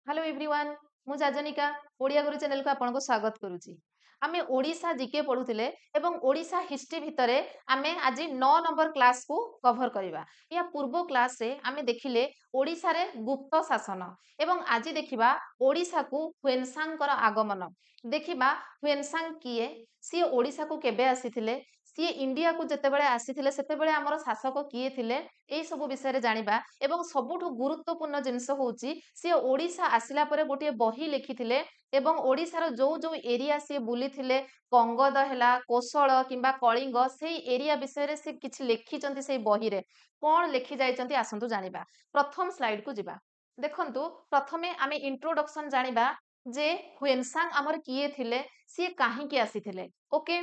Hello everyone मु जाजनिका ओडिया गुरु channel को आपनको स्वागत करुच्ची। आमे ओडिशा जीके पढ़ुतिले एवं ओडिशा हिस्ट्री भितरे आमे आज 9 नंबर क्लास को कवर करबा। या पूर्व क्लास रे आमे देखिले ओडिशा रे गुप्त शासन एवं आज देखिबा ओडिशा को ह्वेनसांग कर आगमन। देखिबा ह्वेनसांग किए, सी ओडिशा को केबे आसीथिले, सी इंडिया को जेतेबेले आसीथिले सेतेबेले हमर शासक किए थिले, एई सब विषय रे जानिबा। एवं सबुठु गुरुत्वपूर्ण जिंस होउची सी ओडिशा आसिला परे गोटे बही लिखिथिले एवं ओडिशार जो जो एरिया सी बुली थिले, कंगद हैला, कोसळ किंबा कलिंग, सेई एरिया विषय रे से किछि लेखिचंती सेई बही रे। कोन लेखि जाइचंती आसंतु जानिबा। प्रथम स्लाइड को जिबा। देखंतु प्रथमे आमे इंट्रोडक्शन जानिबा जे ह्वेनसांग हमर किए थिले, सी काहे के आसीथिले। Okay,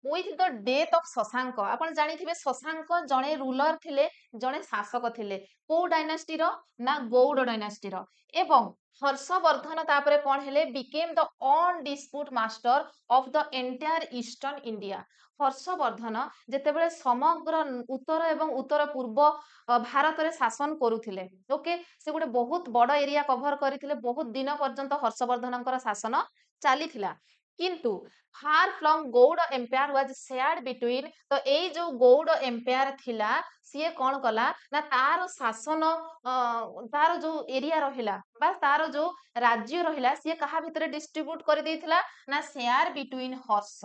with the death of Shashank, आपण जानिथिबे शशांक जणे रूलर थिले, जणे शासक थिले। को डायनास्टी रो ना गौड़ डायनास्टी रो। एवं हर्षवर्धन तापरे कोन हेले became the undisputed master of the entire eastern India. Harshavardhan जेतेबेले समग्र उत्तर एवं उत्तर पूर्व भारत रे शासन करुथिले। ओके, से गोटे बहुत बड़ एरिया कवर करिथिले, बहुत दिन पर्यंत हर्षवर्धनकर शासन चलीथिला। किंतु far from Gaur empire was shared between, तो ए जो गौड़ एम्पायर थिला सीए कौन कला ना तार शासन तार जो एरिया रहिला बा तार जो राज्य रहिला सीए कहा भितरे डिस्ट्रीब्यूट कर देइथिला ना शेयर बिटवीन हर्ष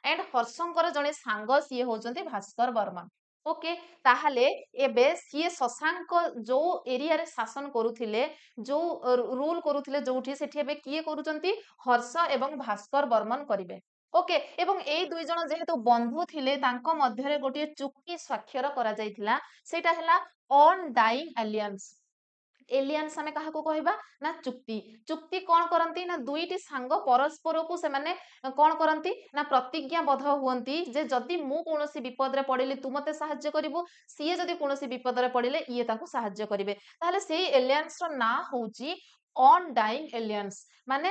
एंड हर्षंकर जने सांग सीए होचंती भास्कर वर्मा। ओके, ताहले एबे सीए शशांक जो एरिया रे शासन करुथिले, जो रूल करुथिले जोठी सेठी एबे किए करूचंती हर्ष एवं भास्कर बर्मन करिवे। ओके, एवं एई दुई जण जेहेतु बंधु थिले तांको मध्यरे गोटे चुक्ति स्वाक्षर करा जायथिला, सेटा हैला ऑन डाइंग एलियंस। एलियंस आमे काहाको कहबा ना चुक्ति। चुक्ति कोन करंती ना दुईटी सांग परस्पर को से माने कोन करंती ना प्रतिज्ञाबद्ध हुअंती जे जदि मु कोनोसी विपद रे पडिले तू मते सहाय्य करिवु, सीए जदि कोनोसी विपद रे पडिले इए ताको सहाय्य करिवे। ताहले सेई एलियंस रो ना होउची ऑन डाइंग एलियंस, माने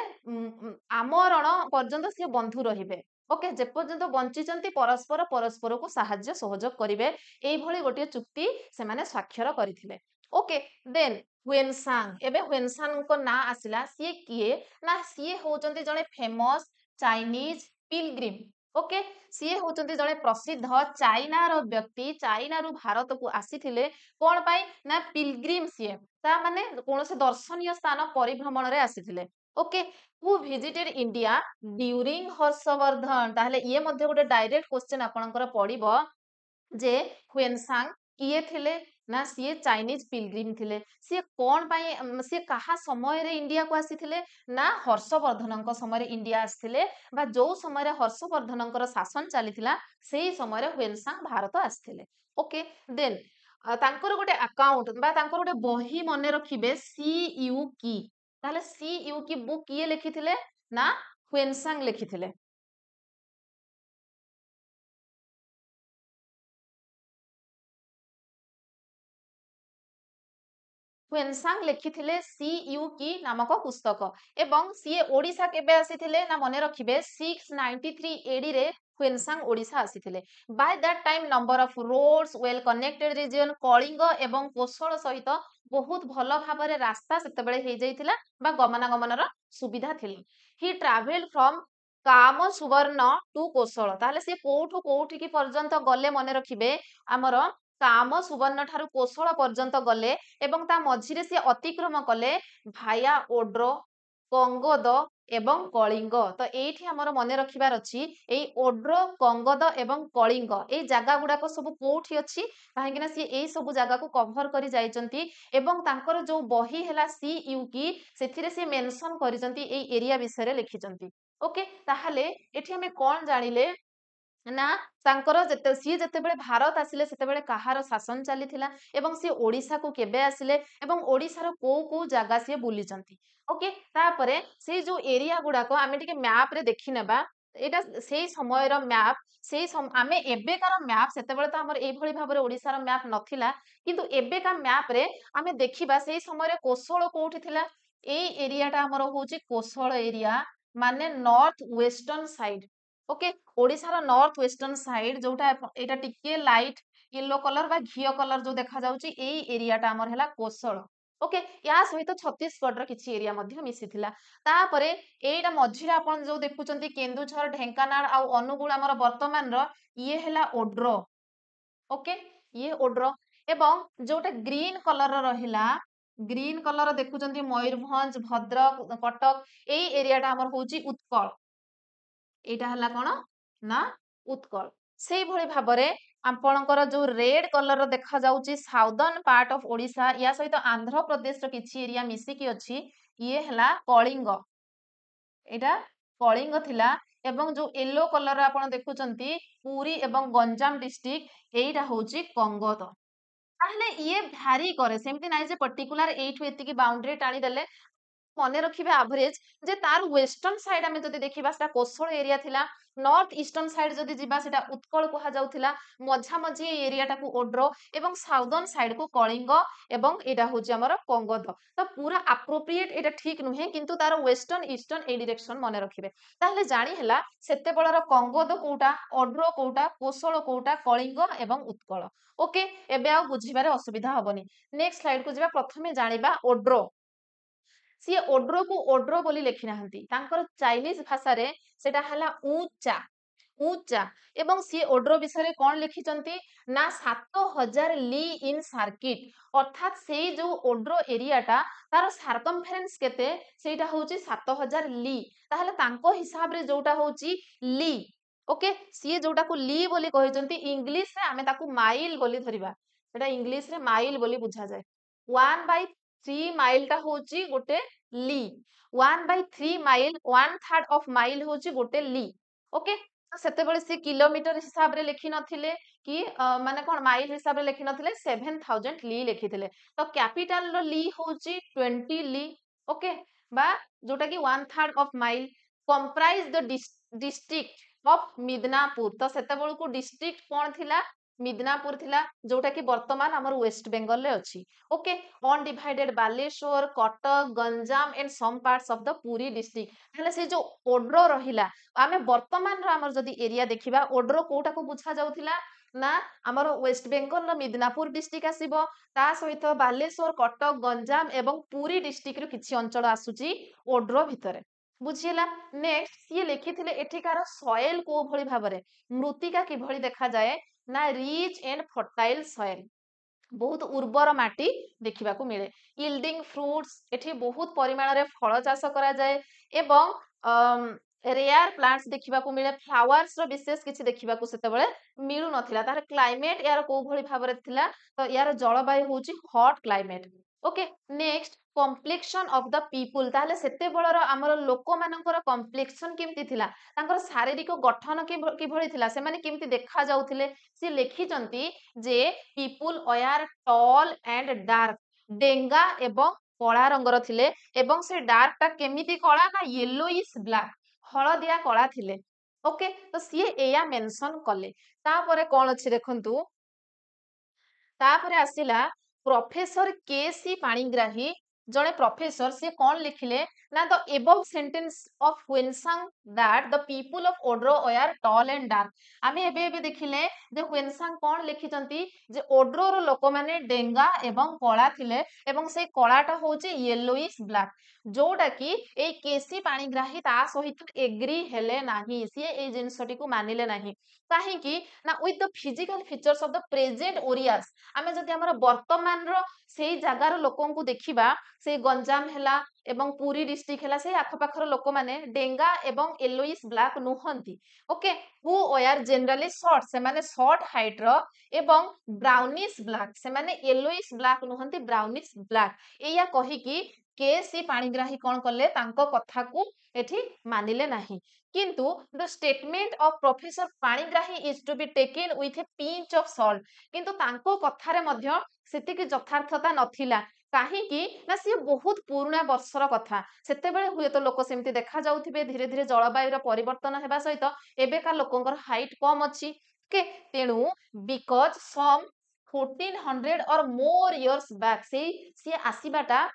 आमरण पर्यंत से बंधु रहिबे। ओके, जे पर्यंत बंचिचंती परस्पर परस्पर को सहाय्य सहयोग करिवे, एई भली गोटे चुक्ति से माने स्वाक्षर करिथिले। ओके, देन ह्वेनसांग, एबे ह्वेनसांग को ना आसिला, सीए किए ना सीए होचंती जणे फेमस चाइनीज पिलग्रिम। ओके, सीए होचंती जणे प्रसिद्ध चाइना रो व्यक्ति, चाइना रु भारत को आसीथिले कोन पाई ना पिलग्रिम सीए, ता माने कोनोसे दर्शनीय स्थान परिभ्रमण रे आसीथिले। Okay, who visited India during Harshavardhan. ताहले ये मध्ये गोटे डायरेक्ट क्वेश्चन आपनकर पडिबो जे ह्वेनसांग किए थिले ना सीए चाइनीज पिलग्रिम थिले। सीए कोन पाई सीए कहा समय रे इंडिया को आसीथिले ना हर्षवर्धनक समय रे इंडिया आसीथिले, बा जो समय रे हर्षवर्धनकर शासन चलीथिला सेही समय रे ह्वेनसांग भारत आसीथिले। ओके, देन तांकर गोटे अकाउंट बा तांकर गोटे बही मने रखिबे सी यू की। ताहले सी यू की बुक किए लिखिथिले ना ह्वेनसांग लिखिथिले। ह्वेनसांग लिखिथिले सी यू की नामक पुस्तक। एवं सीए ओडिशा केबे आसीथिले ना मने रखिबे 693 एडी रे ह्वेनसांग ओडिशा आसीथिले। By that time number of roads well connected region Kalinga एवं कोसळ सहित बहुत भल भाबरे रास्ता सेतेबेले हे जाइथिला बा गमनागमनर सुविधा थिला। ही ट्रैवल्ड फ्रॉम काम सुवर्ण टू कोसळ। ताहले से कोठु कोठि की पर्यंत गले मने रखिबे हमर काम सुवर्ण ठारू कोसळ पर्यंत गले एवं ता मझिरे से अतिक्रम कले भाया ओड्र, कंगद एवं कलिंग। तो एठी हमर मने रखिबार अछि एई ओड्र, कंगद एवं कलिंग एई जागा गुडाक सब कोठी अछि, काहेकि ना सी एई सब जागा को कवर करी जाइचंती। एवं तांकर जो बही हैला सी यू की सेथिरे से मेंशन करिसंती एई एरिया विषय रे लिखिचंती। ओके, ताहाले एठी हमें कोन जानिले ना तांकर जेते सी जेतेबेले भारत आसिले सेतेबेले काहार शासन चलीथिला एवं सी ओडिशा को केबे आसिले एवं ओडिशार को जागा सी बुलीचंती। ओके, तापरे से जो एरिया गुडाको आमे टिके मैप रे देखि नेबा। एटा सेई समयर मैप, सेई आमे एबेकार मैप सेतेबेले तो हमर एई भली भाबरे ओडिशार मैप नथिला, किंतु एबेका मैप रे आमे देखिबा सेई समयरे कोसळ कोठी थिला। एई एरियाटा हमर होची कोसळ एरिया, माने नॉर्थ वेस्टर्न साइड। ओके, ओडिशार नॉर्थ वेस्टर्न साइड जोटा एटा टिके लाइट येलो कलर बा घियो कलर जो देखा जाउची एई एरियाटा हमर हैला कोसळ। ओके या सहित छत्तीसगढ़ किसी एरिया मिसिथिला तापरे एटा मझिरे आपण जो देखुचंती केन्दुझर ढेंकानाल आ अनुगुल आमर वर्तमान रो ये हैला ओड्रो ओके ये ओड्रो एवं जोटा ग्रीन कलर रहिला ग्रीन कलर देखुचंती मयूरभंज भद्रक कटक एई एरियाटा आमर होची उत्कल एटा हला कोन ना उत्कल सेई भଳି भाबरे आपणकर जो रेड कलर देखा जाउची साउदर्न पार्ट ऑफ ओडिशा या सहित आंध्र प्रदेश रो किछि एरिया मिसिकी अछि ये हला कलिंग एटा कलिंग थिला एवं जो येलो कलर आपण देखुचंती पुरी एवं गंजाम डिस्ट्रिक्ट एइटा होची कंगद ताहले ये भ्यारी करे सेमति नाइ जे पर्टिकुलर एइठु एतिकी बाउंड्री टाणी देले मने रखिबे एवरेज जे तार वेस्टर्न साइड आमे जदि देखिबा सेटा कोसळ एरिया थिला नॉर्थ ईस्टर्न साइड जदि जिबा सेटा उत्कल कुहा जाउथिला मझा मझी एरिया टाकू ओड्रो एवं साउदर्न साइड को कलिंग एवं एटा होची हमर कंगद तो पूरा एप्रोप्रिएट एटा ठीक नुहे किंतु तार वेस्टर्न ईस्टर्न ए डायरेक्शन मने रखिबे ताहले जानि हैला सेते बळर कंगद कोउटा ओड्रो कोउटा कोसळ कोउटा कलिंग एवं उत्कल ओके एबे आ बुझिबारे असुविधा हबनी नेक्स्ट स्लाइड को जिबा प्रथमे जानिबा ओड्रो सी ओड्रो को ओड्रो बोली लिखि नाहंती तांकर चाइनीज भाषा रे सेटा हला ऊंचा ऊंचा एवं सी ओड्रो विषय कौन लिखिचंती ना 7000 ली इन सर्किट अर्थात से जो ओड्रो एरियाटा तार सार्कमफेरेंस केते सेटा होची 7000 ली ताहले तांको हिसाब रे जोटा होची ली ओके सी जोटा को ली बोली कहिचंती इंग्लिश रे आमे ताकू माइल बोली धरिबा सेटा इंग्लिश रे माइल बोली बुझा जाय 1/3 माइल टा होची गोटे ली 1/3 माइल 1/3 ऑफ माइल होची गोटे ली ओके तो सेते बेले से किलोमीटर हिसाब रे लिखि नथिले कि माने कोन माइल हिसाब रे लिखि नथिले 7000 ली लिखिथिले तो कैपिटल रो ली होची 20 ली ओके बा जोटा कि 1/3 of mile comprise the district of Midnapore तो सेते बेलू को डिस्ट्रिक्ट कोन थिला मिदनापुर थिला जोटा कि वर्तमान हमर वेस्ट बंगाल रे अछि okay undivided Baleshwar Cuttack Ganjam and some parts of the Puri district हले से जो ओड्रो रहिला आमे वर्तमान रो हमर जदी एरिया देखिबा ओड्रो कोटा को बुझा जाउथिला ना हमर वेस्ट बंगाल रो मिदनापुर डिस्ट्रिक्ट आसीबो ता सहित बालेश्वर कटक गंजाम एवं पुरी डिस्ट्रिक्ट रो किछि अंचल आसुची ओड्रो भितरे बुझिला नेक्स्ट ये लिखिथिले एठिकार सॉइल को भଳି भाबरे मृत्तिका कि भଳି देखा जाए ना रिच एंड फर्टाइल सॉइल बहुत उर्वर माटी देखा मिले यील्डिंग फ्रुट्स एठी बहुत परिमाण रे फल चाष करा जाए एवं रेयर प्लांट्स देखा मिले फ्लावर्स रो विशेष किछि देखा सेतेबेले मिलु नथिला तार क्लाइमेट यार को भଳି भाबरे थिला तो यार जलवायु होची hot climate okay next complexion of the people ताहले सेते बेलर हमर लोक मानकर कम्प्लेक्शन केमती थिला तांकर शारीरिक गठन कि भଳି थिला से माने केमती देखा जाउथिले से लिखिचंती जे people are tall and dark डेंगा एवं कला रंगर थिले एवं से डार्क टा केमिति कला ना येलोइश ब्लैक हळदिया कला थिले ओके तो सी एया मेंशन कले तापरे कोन अछि देखंतु तापरे आसिला प्रोफेसर के सी पाणिग्राही जड़े प्रोफेसर से कौन लिखिले ना the above sentence of Xuanzang that the people of Odra are tall and dark आमे एबे एबे देखिले जे व्हेनसांग कौन लिखिचंती जे ओड्रो रो लोक माने डेंगा एवं कला थिले एवं से कलाटा होचे येलोइश ब्लैक जोटा कि ए केसी पाणिग्राही ता सहित एग्री हेले नाही सी ए जिंसटी को मानिले नाही काहे कि ना with the physical features of the present Oriyas आमे जदि हमर वर्तमान रो सेई जागार लोकन को देखिबा से गंजाम हेला एवं पुरी डिस्ट्रिक्ट हेला से आखपाखर लोक माने डेंगा एवं येलोइश ब्लैक नुहंती okay who are generally short से माने शॉर्ट हाइट रो एवं ब्राउनिश ब्लैक से माने येलोइश ब्लैक नुहंती ब्राउनिश ब्लैक एया कहि कि के सी पाणिग्राही कोन करले तांको कथा को एठी मानिले नाही किंतु the statement of professor Panigrahi is to be taken with a pinch of salt किंतु तांको कथारे मध्य सेतिकी यथार्थता नथिला काहेकि ना सी बहुत पुराना वर्षर कथा सेते बेले हुए तो लोक सेमती देखा जाउथिबे धीरे धीरे जलवायु रा परिवर्तन हेबा सहित एबेका लोकंकर हाइट कम अछि के तेणु बिकॉज सम 1400 और मोर इयर्स बैक से आसीबाटा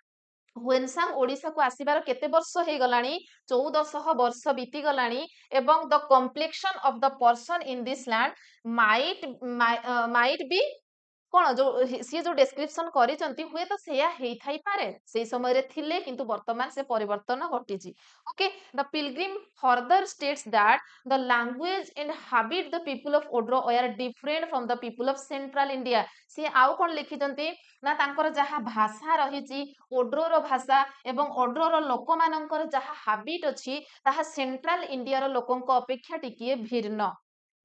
व्हेनसांग ओडिशा को आसीबार केते वर्ष हे गलानी 1400 वर्ष बीती गलानी एवं the complexion of the person in this land might be कौन जो सी जो डेस्क्रिप्शन करिसंती हुए तो सेया हेई थाई पारे सेई समय रे थिले किंतु वर्तमान से परिवर्तन घटिछि okay the pilgrim further states that the language and habit the people of Odra are different from the people of central India सी आउ कोन लिखिसंती ना तांकर जहा भाषा रहिछि ओड्रोर भाषा एवं ओड्रोर लोक मानकर जहा हैबिट अछि ताहा सेंट्रल इंडिया रो लोकंक अपेक्षा टिकिए भिन्न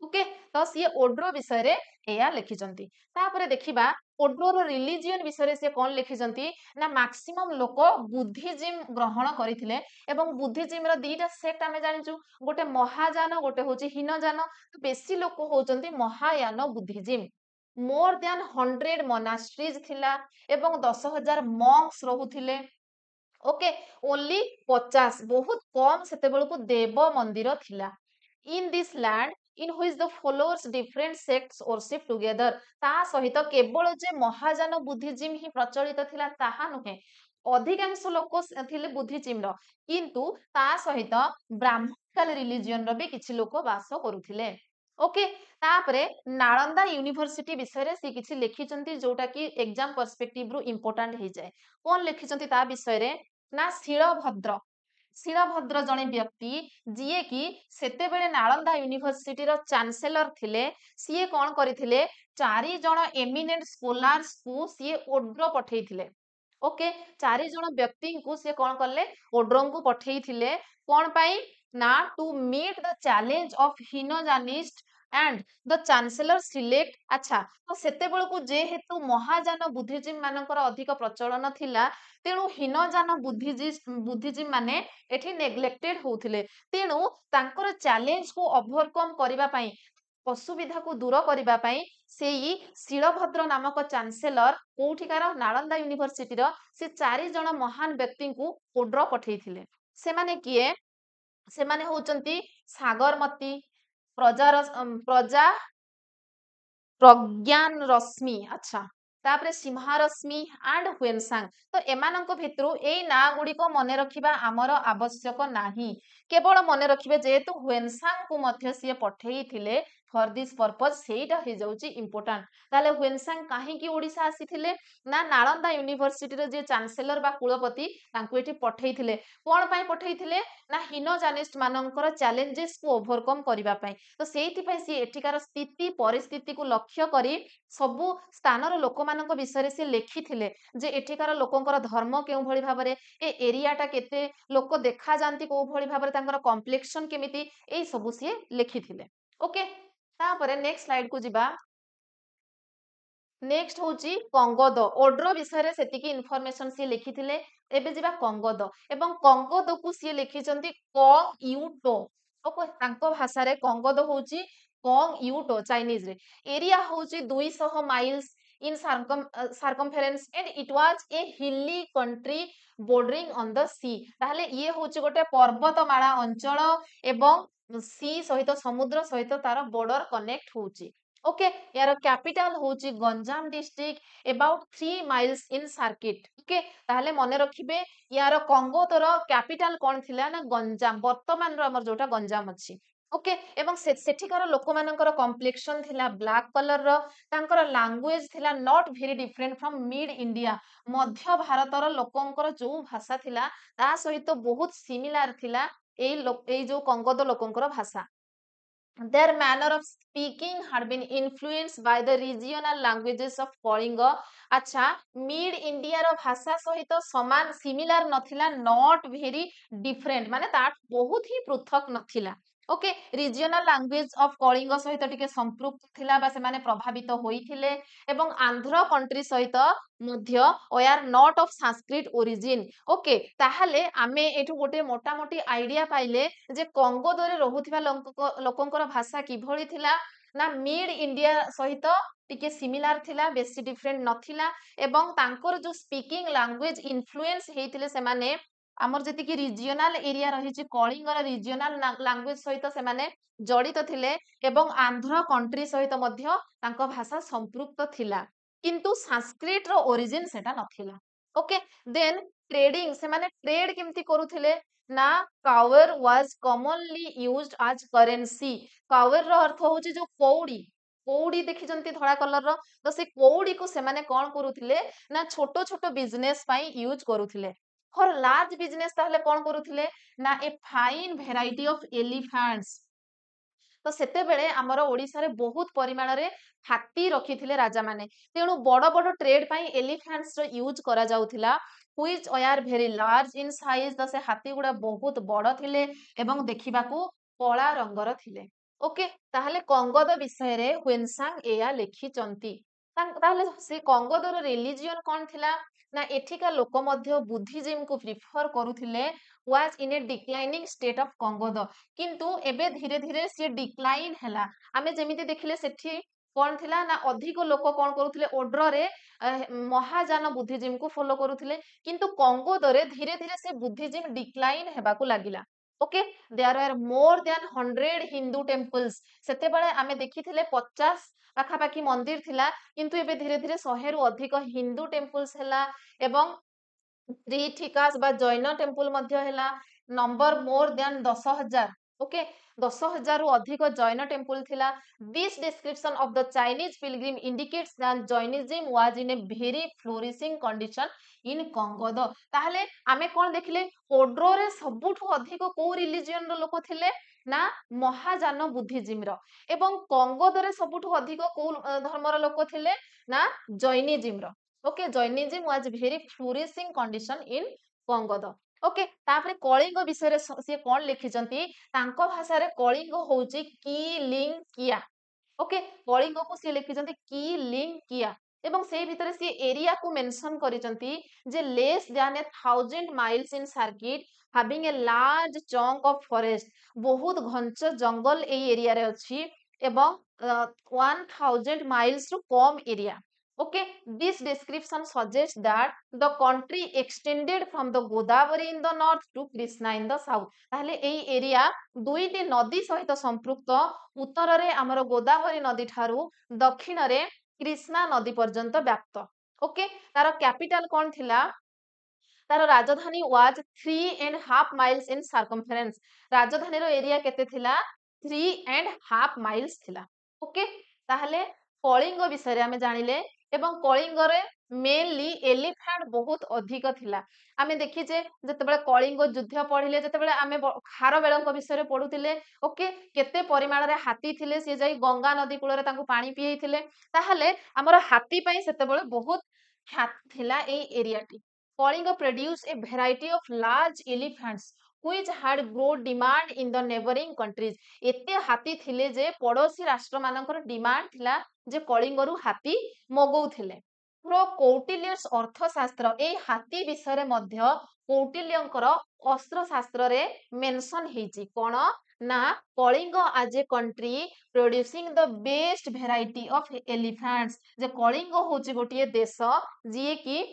ओके तो सी ओड्रो विषय रे एया लिखिसंती तापरे देखिबा ओड्रोर रिलीजियन विषय से कौन लिखिसंती ना मैक्सिमम लोक बुद्धिज्म ग्रहण करिथिले एवं बुद्धिज्म रो दीटा सेक्ट आमे जानिचु गोटे महायान गोटे होची हीनयान तो बेसी लोक होचंती Mahayana Buddhism more than 100 monasteries थिला एवं 10,000 मॉन्क्स रहुथिले ओके ओनली 50 बहुत कम सेते बेलको देव मंदिर थिला in this land in which the followers different sects worship together ता सहित केवल जे महायान बुद्धिज्म ही प्रचलित थिला ताहा नुहे अधिकांश लोक थिले बुद्धिज्म रो किंतु ता सहित ब्राह्मणिकल रिलीजियन रो भी किछि लोक वास करुथिले ओके तापरे नालंदा यूनिवर्सिटी विषय रे सी किछि लिखिचंती जोटा कि एग्जाम पर्सपेक्टिव रु इंपोर्टेंट हे जाय कोन लिखिचंती ता विषय रे ना शिलभद्र शिलभद्र जने व्यक्ति जीए कि सेते बेले नालंदा यूनिवर्सिटी रो चांसेलर थिले सीए कोन करिथिले 4 जण एमिनेंट स्कॉलर्स को सीए ओड्रो पठेइथिले ओके 4 जण व्यक्ति को सीए कोन करले ओड्रो को पठेइथिले कोन पई ना to meet the challenge of Hinayanist and the chancellor select अच्छा तो सेते बेल को जेहेतु महायान बुद्धिज्म मानकर अधिक प्रचलन थिला तेणु हीनयान बुद्धिज्म माने एठी नेग्लेक्टेड होउथिले तेणु तांकर चैलेंज को ओवरकम करिबा पई असुविधा को दूर करिबा पई सेई शिलभद्र नामक चांसेलर कोठिकार नालंदा यूनिवर्सिटी रो से 4 जण महान व्यक्ति को ओड्रो पठेइथिले से माने किए से माने होचंती सागरमती प्रजा प्रज्ञान रश्मि अच्छा तापरे सिंहारश्मि एंड ह्वेनसांग तो एमानंक भितरु एई ना गुडीको मने रखिबा आमर आवश्यक नाही केवल मने रखिबे जेहेतु ह्वेनसांग को मध्य सिए पठेई थिले फॉर दिस पर्पज सेटा हे जाउची इंपोर्टेंट ताले ह्वेनसांग काहे की ओडिसा आसीथिले ना नालंदा यूनिवर्सिटी रो जे चांसेलर बा कुलपति तांको एठी पठेई थिले कोन पई पठेई थिले ना हिनोजानिस्ट मानकर चैलेंजेस को ओवरकम करिबा पई तो सेति पई सी एठिकार स्थिति परिस्थिति को लक्ष्य करी सबु स्थानर लोक मानक विषय से लिखिथिले जे एठिकार लोकंकर धर्म केउ भଳି भाबरे ए एरियाटा केते लोक देखा जानती को भଳି भाबरे तांकर कॉम्प्लेक्शन केमिति एई सबु सी लिखिथिले ओके तापरे नेक्स्ट स्लाइड को जिबा नेक्स्ट होची कंगोद ओड्रो विषय रे सेतिकी इन्फॉर्मेशन सी लिखिथिले एबे जिबा कंगोद एवं कंगोद को सी लिखिचंती कोंग यूटो ओके तांको भाषा रे कंगोद होची कोंग यूटो चाइनीज रे एरिया होची 200 miles in circumference and it was a हिली कंट्री बॉर्डरिंग ऑन द सी ताहले ये होची गोटे पर्वतमाला अंचल एवं सी सहित समुद्र सहित तार बॉर्डर कनेक्ट होची ओके यार कैपिटल होची Ganjam district about 3 miles in circuit okay ताहले मने रखिबे यार कंगोदर कैपिटल कोन थिला ना गंजाम वर्तमान रो हमर जोटा गंजाम अछि ओके एवं सेठिकार लोक मानकर कॉम्प्लेक्शन थिला ब्लैक कलर रो तांकर लैंग्वेज थिला not very different from mid India मध्य भारतर लोकंकर जो भाषा थिला ता सहित बहुत सिमिलर थिला ए जो कंगोद लोकंकर भाषा their manner of speaking had been influenced by the regional languages of Kalinga अच्छा मिड इंडिया रो भाषा सहित समान सिमिलर नथिला नॉट वेरी डिफरेंट माने ता बहुत ही पृथक नथिला okay regional language of Kalinga सहित टिके संपृक्त थिला बा से माने प्रभावित होइथिले एवं आंध्र कंट्री सहित मध्य ओयार not of Sanskrit origin okay ताहाले आमे एठु गोटे मोटा मोटी आइडिया पाइले जे कंगोदरे रहुथिबा लोकंकर भाषा किभଳି थिला ना मिड इंडिया सहित टिके सिमिलर थिला बेसी डिफरेंट नथिला एवं तांकर जो स्पीकिंग लैंग्वेज इन्फ्लुएंस हेतिले से माने आमर जति कि रीजनल एरिया रही कलिंगर रीजनल लैंग्वेज सहित से माने जड़ित थिले एवं आंध्र कंट्री सहित मध्य तांको भाषा संपृक्त थिला किंतु संस्कृत रो ओरिजिन सेटा नथिला ओके देन ट्रेडिंग से माने ट्रेड केमती करूथिले ना कावर was commonly used as currency कावर रो अर्थ होची जो कौड़ी कौड़ी देखिचंती धड़ा कलर रो तो से कौड़ी को से माने कोन करूथिले ना छोटो छोटो बिजनेस पई यूज करूथिले फॉर लार्ज बिजनेस ताहले कोन करूथिले ना a fine variety of elephants तो सेते बेले हमर ओडिसा रे बहुत परिमाण रे हाथी रखिथिले राजा माने तेणु बड़ बड़ ट्रेड पई एलिफेंट्स रो यूज करा जाउथिला which are very large in size तो से हाथी गुडा बहुत बड़ थिले एवं देखिबाकू कला रंगर थिले ओके ताहले कंगद विषय रे ह्वेनसांग एया लेखिचंती ताहले से कंगदर रिलीजियन कोन थिला ना एठिका लोक मध्य बुद्धिज्म को प्रिफर करूथिले was in a declining state of Kangoda किंतु एबे धीरे धीरे से डिक्लाइन हैला आमे जेमिति देखिले सेठी कोन थिला ना अधिक लोक कोन करूथिले ओड्र रे महाजान बुद्धिज्म को फॉलो करूथिले किंतु कंगोदरे धीरे धीरे से बुद्धिज्म डिक्लाइन हेबाकू लागिला okay there are more than 100 Hindu temples सेते बेले आमे देखिथिले 50 पाखापाखी मंदिर थिला किंतु एबे धीरे धीरे 100 रु अधिक हिंदू टेम्पल्स हैला एवं त्रिठिकास बा जैन टेम्पल मध्य हैला नंबर मोर देन 10,000 ओके 10,000 रु अधिक जैन टेम्पल थिला this description of the Chinese pilgrim indicates that Jainism was in a very flourishing condition in Kangoda ताहले आमे कोन देखिले ओड्रो रे सबुठु अधिक को रिलीजियन रो लोक थिले ना महाजान बुद्धिज्म रो एवं कंगोद रे सबुठु अधिक को धर्म रो लोक थिले ना जैनिज्म रो okay Jainism was very flourishing condition in Kangoda okay तापरे कलिंग विषय रे से कोन लिखिचंती तांको भाषा रे कलिंग होउची की लिंग किया ओके कलिंग को से लिखिचंती की लिंग किया एवं से भितर से एरिया को मेंशन करिचंती जे less than 1000 miles in circuit having a large chunk of forest बहुत घंच जंगल ए एरिया रे अछि एवं 1000 माइल्स रु कम area okay this description suggests that the country extended from the Godavari in the north to Krishna in the south ताहले एई area दुईटी नदी सहित संपृक्त उत्तर रे हमर गोदावरी नदी ठारू दक्षिण रे कृष्णा नदी पर्यंत व्याप्त ओके तार कैपिटल कोन थिला तार राजधानी वाज 3.5 माइल्स इन सर्कमफेरेंस राजधानी रो एरिया केते थिला 3.5 माइल्स थिला ओके ताहले कलिंग विषय रे हमें जानिले एवं कलिंग रे मेनली एलिफेंट बहुत अधिक थिला आमे देखिजे जतेबेले कलिंग युद्ध पढ़िले जतेबेले आमे खारबेलଙ୍କ विषय रे पढुतिले ओके केते परिमाण रे हाथी थिले से जाई गंगा नदी कूल रे तांको पानी पियैथिले ताहले हमर हाथी पई सेतेबेले बहुत ख्यात थिला ए एरियाटी Kalinga produce a variety of large elephants which had grown demand in the neighboring countries एते हाथी थिले जे पड़ोसी राष्ट्र मानकर डिमांड थिला जे कलिंगरु हाथी मगौथिले प्रो कौटिल्यस अर्थशास्त्र ए हाथी विषय रे मध्य कौटिल्यंकर अस्त्रशास्त्र रे मेंशन हेची कोन ना Kalinga as a country producing the best variety of elephants जे कलिंग होची गोटिए देश जिए की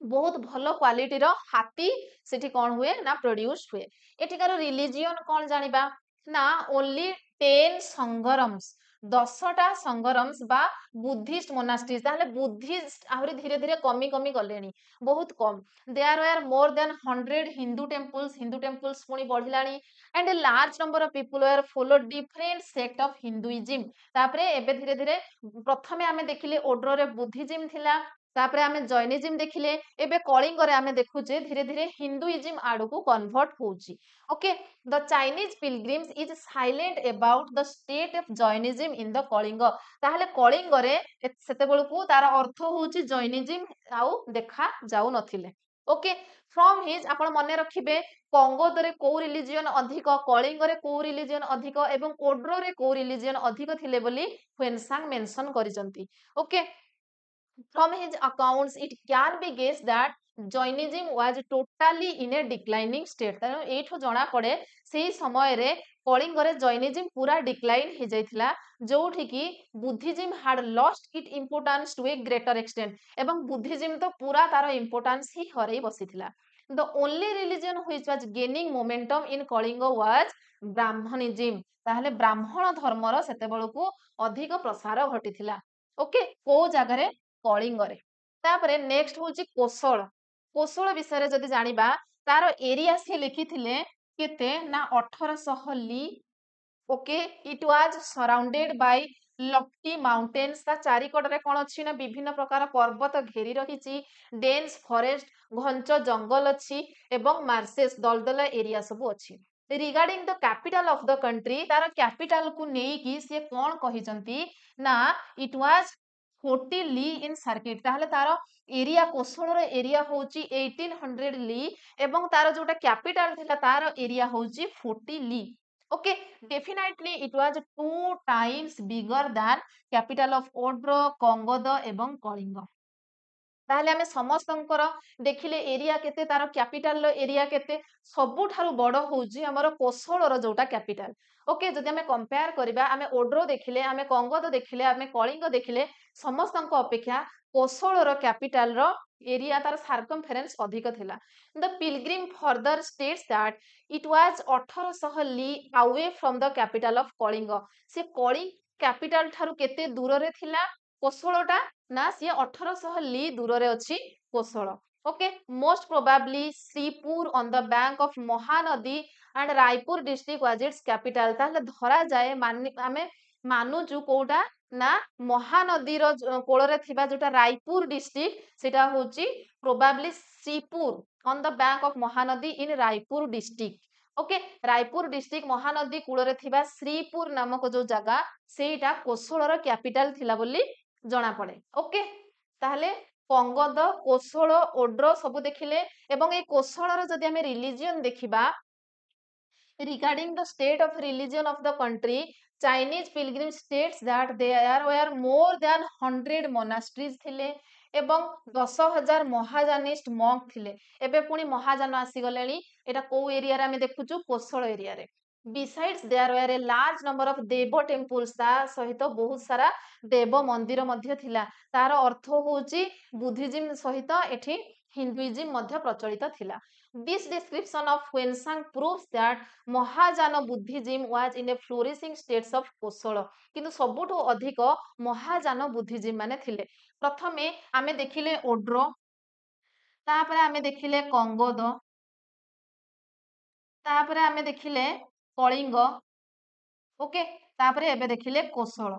बहुत भलो क्वालिटी रो हाथी सेठी कोन हुए ना प्रोड्यूस हुए एठिकार रिलीजियन कोन जानिबा ना ओनली 10 संगरम्स 10टा संगरम्स बा बुद्धिस्ट मोनास्ट्रीज ताहले बुद्धिस्ट आहुरी धीरे धीरे कमी कमी गलेनी बहुत कम there are more than 100 Hindu temples पुनी बढ़िलानी and a large number of people are follow different sect of Hinduism तापरे एबे धीरे धीरे प्रथमे आमे देखिले ओड्रो रे बुद्धिज्म थिला तापरे आमे जैनिज्म देखिले एबे कलिंग रे आमे देखुचे धीरे धीरे हिंदुइज्म आडू को कन्वर्ट होउची okay the Chinese pilgrims is silent about the state of Jainism in the Kalinga ताहले कलिंग रे सेते बेलकू तार अर्थ होउची जैनिज्म आउ देखा जाउ नथिले ओके फ्रॉम हिज आपण मने रखिबे कंगोद रे को रिलीजियन अधिक कलिंग रे को रिलीजियन अधिक एवं ओड्रो रे को रिलीजियन अधिक थिले बोली ह्वेनसांग मेंशन करिसंती okay from his accounts it can be guessed that Jainism was totally in a declining state तेणु एठो जणा पड़े सेही समय रे कलिंग रे जैनिज्म पूरा डिक्लाइन हे जाइथिला जोठी की Buddhism had lost its importance to a greater extent एवं बुद्धिज्म तो पूरा तार इंपोर्टेंस ही हरई बसिथिला the only religion which was gaining momentum in Kalinga was Brahmanism ताहले ब्राह्मण धर्मर सेते बेलकू अधिक प्रसार घटिथिला ओके को जगह कलिंग रे तापरे नेक्स्ट होची कोसळ कोसळ विषय रे जदी जानिबा तार एरिया से लिखिथिले केते ना 1800 ली okay it was surrounded by lofty mountains ତା ଚାରିକଡ଼ରେ କଣ ଅଛି ନା ବିଭିନ୍ନ ପ୍ରକାର ପର୍ବତ ଘେରି ରହିଛି, ଡେନ୍ସ ଫରେଷ୍ଟ ଘଞ୍ଚ ଜଙ୍ଗଲ ଅଛି ଏବଂ ମାର୍ସେସ୍ ଦଲଦଲ ଏରିଆ ସବୁ ଅଛି। Regarding the capital of the country ତାର କ୍ୟାପିଟାଲ କୁ ନେଇକି ସିଏ କଣ କହିଛନ୍ତି ନା ଇଟ ୱାଜ 40 ଲି ଇନ୍ ସାର୍କିଟ। ତାହେଲେ ତାର ଏରିଆ କୋଶଳର ଏରିଆ ହଉଛି 1800 ଲି ଏବଂ ତାର ଯୋଉଟା କ୍ୟାପିଟାଲ ଥିଲା ତାର ଏରିଆ ହଉଛି 40 ଲି। Okay, definitely it was 2 times bigger than capital of Odra, Kangoda ଏବଂ କଳିଙ୍ଗ। ତାହେଲେ ଆମେ ସମସ୍ତଙ୍କର ଦେଖିଲେ ଏରିଆ କେତେ, ତାର କ୍ୟାପିଟାଲର ଏରିଆ କେତେ, ସବୁଠାରୁ ବଡ ହଉଛି ଆମର କୋଶଳର ଯୋଉଟା କ୍ୟାପିଟାଲ। ଓକେ, ଯଦି ଆମେ କମ୍ପେୟାର କରିବା, ଆମେ ଓଡ୍ର ଦେଖିଲେ, ଆମେ କଙ୍ଗୋଦ ଦେଖିଲେ, ଆମେ କଳିଙ୍ଗ ଦେଖିଲେ, ସମସ୍ତଙ୍କ ଅପେକ୍ଷା କୋଶଳର କ୍ୟାପିଟାଲର ଏରିଆ ତାର ସାର୍କମଫେରେନ୍ସ ଅଧିକ ଥିଲା। The pilgrim further states that it was 1800 ଲି away from the capital of Kalinga. ସେ କଳିଙ୍ଗ କ୍ୟାପିଟାଲ ଠାରୁ କେତେ ଦୂରରେ ଥିଲା କୋଶଳଟା ନା ସିଏ 1800 ଲି ଦୂରରେ ଅଛି Kosala. Okay, most probably Sripur on the bank of Mahanadi and Raipur district was its capital. ତାହେଲେ ଧରାଯାଏ ଆମେ ମାନୁଛୁ କୋଉଟା ନା ମହାନଦୀର କୋଳରେ ଥିବା ଯୋଉଟା ରାୟପୁର ଡିଷ୍ଟ୍ରିକ୍ଟ ସେଟା ହଉଛି probably Sripur on the bank of Mahanadi in Raipur district. Okay, Raipur district Mahanadi କୂଳରେ ଥିବା ଶ୍ରୀପୁର ନାମକ ଯୋଉ ଜାଗା ସେଇଟା କୋଶଳର କ୍ୟାପିଟାଲ ଥିଲା ବୋଲି ଜଣା ପଡେ। ଓକେ, ତାହେଲେ କଙ୍ଗୋଦ, କୋଶଳ, ଓଡ୍ର ସବୁ ଦେଖିଲେ ଏବଂ ଏଇ କୋଶଳର ଯଦି ଆମେ ରିଲିଜିୟନ ଦେଖିବା, regarding the state of religion of the country, Chinese pilgrim states that there were more than 100 monasteries ଥିଲେ ଏବଂ 10,000 ମହାଜାନିଷ୍ଟ ମଙ୍କ ଥିଲେ। ଏବେ ପୁଣି ମହାଜାନ ଆସିଗଲେଣି, ଏଟା କୋଉ ଏରିଆରେ ଆମେ ଦେଖୁଛୁ କୋଶଳ ଏରିଆରେ। Besides there were a large number of Dev temples, ତା ସହିତ ବହୁତ ସାରା ଦେବ ମନ୍ଦିର ମଧ୍ୟ ଥିଲା। ତାର ଅର୍ଥ ହଉଛି ବୁଦ୍ଧିଜିମ୍ ସହିତ ଏଠି ହିନ୍ଦୁଇଜିମ୍ ମଧ୍ୟ ପ୍ରଚଳିତ ଥିଲା। This description of Huensang proves that Mahayana Buddhism was in a flourishing states of Kosala. କିନ୍ତୁ ସବୁଠୁ ଅଧିକ ମହାଯାନ ବୁଦ୍ଧିଜିମ୍ ମାନେ ଥିଲେ। ପ୍ରଥମେ ଆମେ ଦେଖିଲେ ଓଡ୍ର, ତାପରେ ଆମେ ଦେଖିଲେ କଙ୍ଗୋଦ, ତାପରେ ଆମେ ଦେଖିଲେ କଳିଙ୍ଗ, ଓକେ, ତାପରେ ଏବେ ଦେଖିଲେ କୋଶଳ।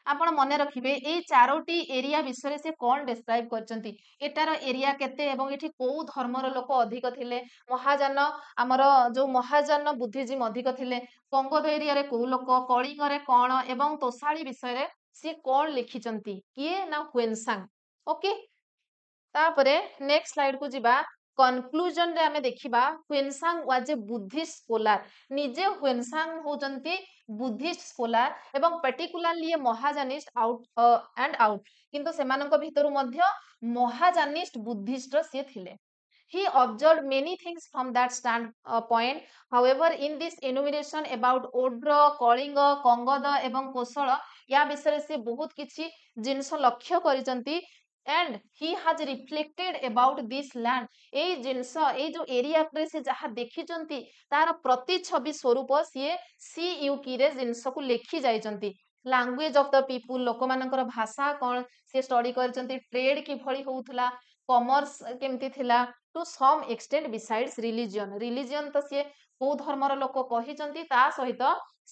ଆପଣ ମନେ ରଖିବେ ଏଇ ଚାରୋଟି ଏରିଆ ବିଷୟରେ ସେ କଣ ଡେସ୍କ୍ରାଇବ କରିଛନ୍ତି, ଏଟାର ଏରିଆ କେତେ ଏବଂ ଏଠି କୋଉ ଧର୍ମର ଲୋକ ଅଧିକ ଥିଲେ, ମହାଯାନ ଆମର ଯୋଉ ମହାଯାନ ବୁଦ୍ଧିଜିମ୍ ଅଧିକ ଥିଲେ, କଙ୍ଗୋଦ ଏରିଆରେ କୋଉ ଲୋକ, କଳିଙ୍ଗରେ କଣ ଏବଂ ତୋଷାଳୀ ବିଷୟରେ ସିଏ କଣ ଲେଖିଛନ୍ତି, କିଏ ନା ହୁଏନସାଙ୍ଗ। ଓକେ, ତାପରେ ନେକ୍ସଟ ସ୍ଲାଇଡ କୁ ଯିବା। କନକ୍ଲୁଜନ ରେ ଆମେ ଦେଖିବା ହୁଏନସାଙ୍ଗ ୱାଜ ଏ ବୁଦ୍ଧିଷ୍ଟ ସ୍କୋଲାର। ନିଜେ ହୁଏନସାଙ୍ଗ ହଉଛନ୍ତି ବୁଦ୍ଧିଷ୍ଟ ସ୍କୋଲାର ଏବଂ ପର୍ଟିକୁଲାରଲି ମହାଜାନିଷ୍ଟ ଆଉଟ ଆଣ୍ଡ ଆଉଟ, କିନ୍ତୁ ସେମାନଙ୍କ ଭିତରୁ ମଧ୍ୟ ମହାଜାନିଷ୍ଟ ବୁଦ୍ଧିଷ୍ଟ ସିଏ ଥିଲେ। He observed many things from that standpoint. However, in this enumeration about ଓଡ୍ର, କଳିଙ୍ଗ, କଙ୍ଗୋଦ ଏବଂ କୋଶଳ, ୟା ବିଷୟରେ ସେ ବହୁତ କିଛି ଜିନିଷ ଲକ୍ଷ୍ୟ କରିଛନ୍ତି and he has reflected about this land। ଏଇ ଜିନିଷ ଏଇ ଯୋଉ ଏରିଆ ଉପରେ ସେ ଯାହା ଦେଖିଛନ୍ତି ତାର ପ୍ରତିଛବି ସ୍ୱରୂପ ସିଏ CUK ରେ ଜିନିଷକୁ ଲେଖି ଯାଇଛନ୍ତି। ଲାଙ୍ଗୁଏଜ ଅଫ ଦ ପିପୁଲ, ଲୋକମାନଙ୍କର ଭାଷା କଣ ସେ ଷ୍ଟଡି କରିଛନ୍ତି, ଟ୍ରେଡ କିଭଳି ହଉଥିଲା, କମର୍ସ କେମିତି ଥିଲା, ଟୁ ସମ୍ ଏକ୍ସଟେଣ୍ଟ ବିସାଇଡ୍ସ ରିଲିଜିୟନ। ରିଲିଜିୟନ ତ ସିଏ କୋଉ ଧର୍ମର ଲୋକ କହିଛନ୍ତି, ତା ସହିତ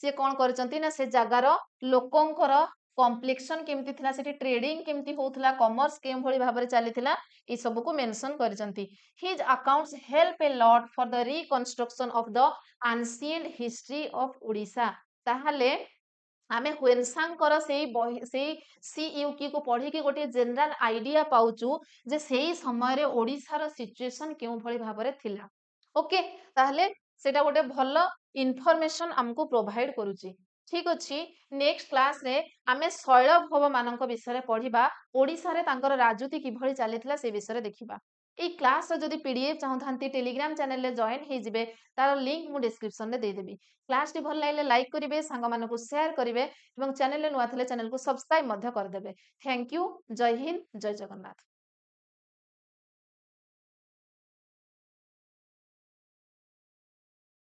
ସିଏ କଣ କରିଛନ୍ତି ନା ସେ ଜାଗାର ଲୋକଙ୍କର କମ୍ପ୍ଲେକ୍ସନ କେମିତି ଥିଲା, ସେଠି ଟ୍ରେଡିଂ କେମିତି ହଉଥିଲା, କମର୍ସ କେଉଁଭଳି ଭାବରେ ଚାଲିଥିଲା, ଏ ସବୁକୁ ମେନସନ କରିଛନ୍ତି। His accounts help A lot for the reconstruction of the ancient history of Odisha. ତାହେଲେ ଆମେ ହୁଏନସାଙ୍କର ସେଇ ବହି ସେଇ CUK କୁ ପଢିକି ଗୋଟିଏ ଜେନେରାଲ ଆଇଡିଆ ପାଉଛୁ ଯେ ସେଇ ସମୟରେ ଓଡିଶାର ସିଚୁଏସନ କେଉଁଭଳି ଭାବରେ ଥିଲା। ଓକେ, ତାହେଲେ ସେଟା ଗୋଟେ ଭଲ ଇନଫରମେସନ ଆମକୁ ପ୍ରୋଭାଇଡ କରୁଛି। ଠିକ ଅଛି, ନେକ୍ସଟ କ୍ଲାସରେ ଆମେ ଶୈଳଭବ ମାନଙ୍କ ବିଷୟରେ ପଢିବା, ଓଡିଶାରେ ତାଙ୍କର ରାଜୁତି କିଭଳି ଚାଲିଥିଲା ସେ ବିଷୟରେ ଦେଖିବା। ଏଇ କ୍ଲାସର ଯଦି PDF ଚାହୁଁଥାନ୍ତି ଟେଲିଗ୍ରାମ ଚ୍ୟାନେଲରେ ଜଏନ୍ ହେଇଯିବେ, ତାର ଲିଙ୍କ ମୁଁ ଡିସ୍କ୍ରିପ୍ସନରେ ଦେଇଦେବି। କ୍ଲାସଟି ଭଲ ଲାଗିଲେ ଲାଇକ୍ କରିବେ, ସାଙ୍ଗମାନଙ୍କୁ ସେୟାର କରିବେ ଏବଂ ଚ୍ୟାନେଲରେ ନୂଆ ଥିଲେ ଚ୍ୟାନେଲକୁ ସବସ୍କ୍ରାଇବ ମଧ୍ୟ କରିଦେବେ। ଥ୍ୟାଙ୍କ ୟୁ, ଜୟ ହିନ୍ଦ, ଜୟ ଜଗନ୍ନାଥ।